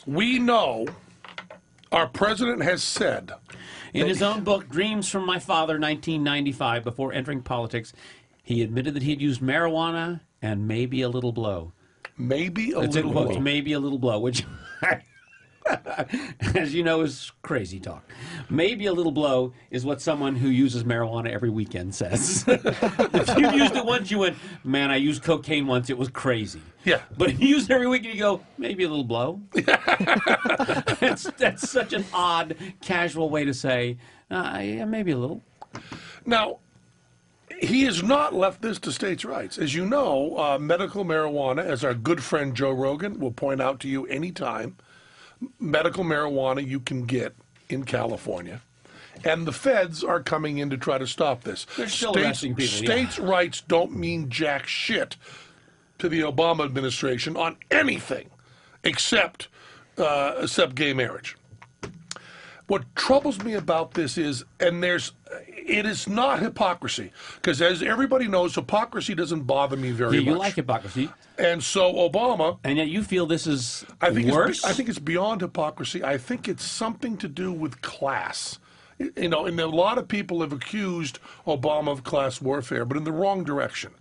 We know our president has said in his own book, Dreams from My Father, 1995, before entering politics, he admitted that he had used marijuana and maybe a little blow. Maybe a little blow. Maybe a little blow, which, as you know, is crazy talk. Maybe a little blow is what someone who uses marijuana every weekend says. If you used it once, you went, man, I used cocaine once, it was crazy. Yeah. But if you use it every weekend, you go, maybe a little blow. That's such an odd, casual way to say, yeah, maybe a little. Now, he has not left this to states' rights. As you know, medical marijuana, as our good friend Joe Rogan will point out to you anytime, medical marijuana you can get in California. And the feds are coming in to try to stop this. They're still arresting people. States' rights don't mean jack shit to the Obama administration on anything except gay marriage. What troubles me about this is, it is not hypocrisy, because as everybody knows, hypocrisy doesn't bother me very much. You like hypocrisy. And so Obama... And yet you feel this is worse? I think it's beyond hypocrisy. I think it's something to do with class. You know, and a lot of people have accused Obama of class warfare, but in the wrong direction.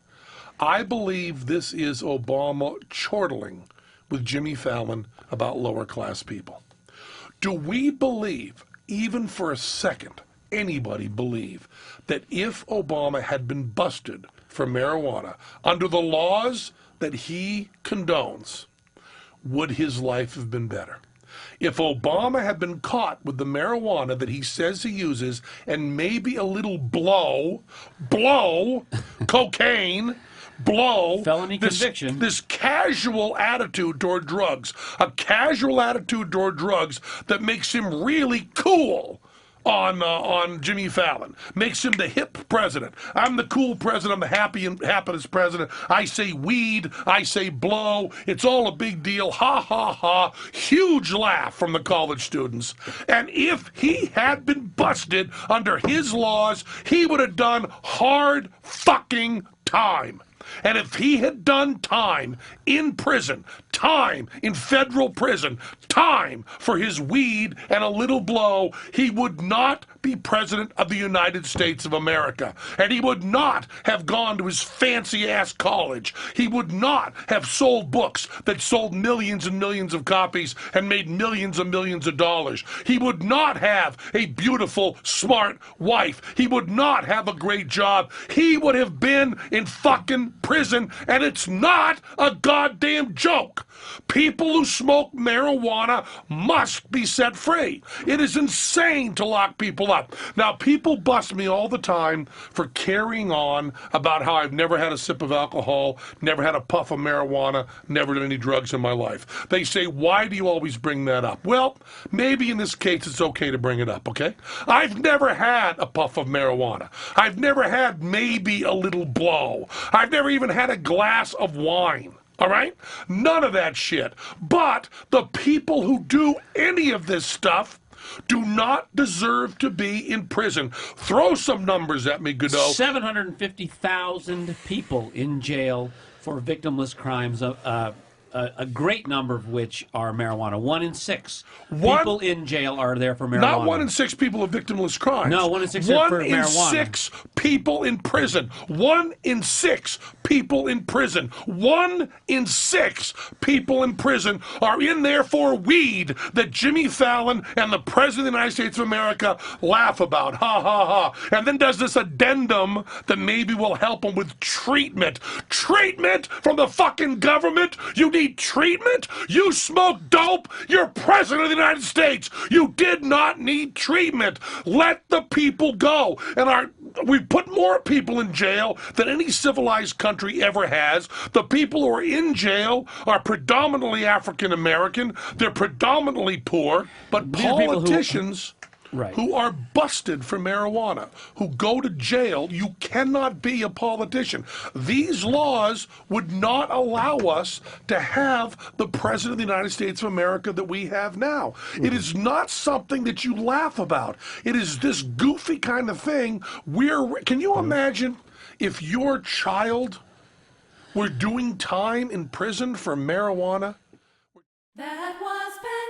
I believe this is Obama chortling with Jimmy Fallon about lower class people. Do we believe, even for a second, anybody believe, that if Obama had been busted for marijuana under the laws that he condones, would his life have been better? If Obama had been caught with the marijuana that he says he uses and maybe a little cocaine, felony conviction, this casual attitude toward drugs, a casual attitude toward drugs that makes him really cool on Jimmy Fallon, makes him the hip president. I'm the cool president, I'm the happiest president. I say weed, I say blow, it's all a big deal, ha ha ha, huge laugh from the college students. And if he had been busted under his laws, he would have done hard fucking time. And if he had done time in prison, time in federal prison, time for his weed and a little blow, he would not be president of the United States of America. And he would not have gone to his fancy-ass college. He would not have sold books that sold millions and millions of copies and made millions and millions of dollars. He would not have a beautiful, smart wife. He would not have a great job. He would have been in fucking prison, and it's not a goddamn joke. People who smoke marijuana must be set free. It is insane to lock people up. Now, people bust me all the time for carrying on about how I've never had a sip of alcohol, never had a puff of marijuana, never did any drugs in my life. They say, why do you always bring that up? Well, maybe in this case it's okay to bring it up, okay? I've never had a puff of marijuana. I've never had maybe a little blow. I've never even had a glass of wine. All right? None of that shit. But the people who do any of this stuff do not deserve to be in prison. Throw some numbers at me, Goudeau. 750,000 people in jail for victimless crimes, a great number of which are marijuana. 1 in 6 people in jail are there for marijuana. Not 1 in 6 people of victimless crimes. No, 1 in 6 are for marijuana. 1 in 6 people in prison. 1 in 6 people in prison. 1 in 6 people in prison are in there for weed that Jimmy Fallon and the President of the United States of America laugh about. Ha, ha, ha. And then does this addendum that maybe will help him with treatment. Treatment from the fucking government? You need treatment? You smoke dope? You're President of the United States. You did not need treatment. Let the people go. And we've put more people in jail than any civilized country ever has. The people who are in jail are predominantly African American. They're predominantly poor. But politicians who are busted for marijuana, who go to jail, you cannot be a politician. These laws would not allow us to have the President of the United States of America that we have now. It is not something that you laugh about. It is this goofy kind of thing. Can you imagine if your child were doing time in prison for marijuana? That was Penn.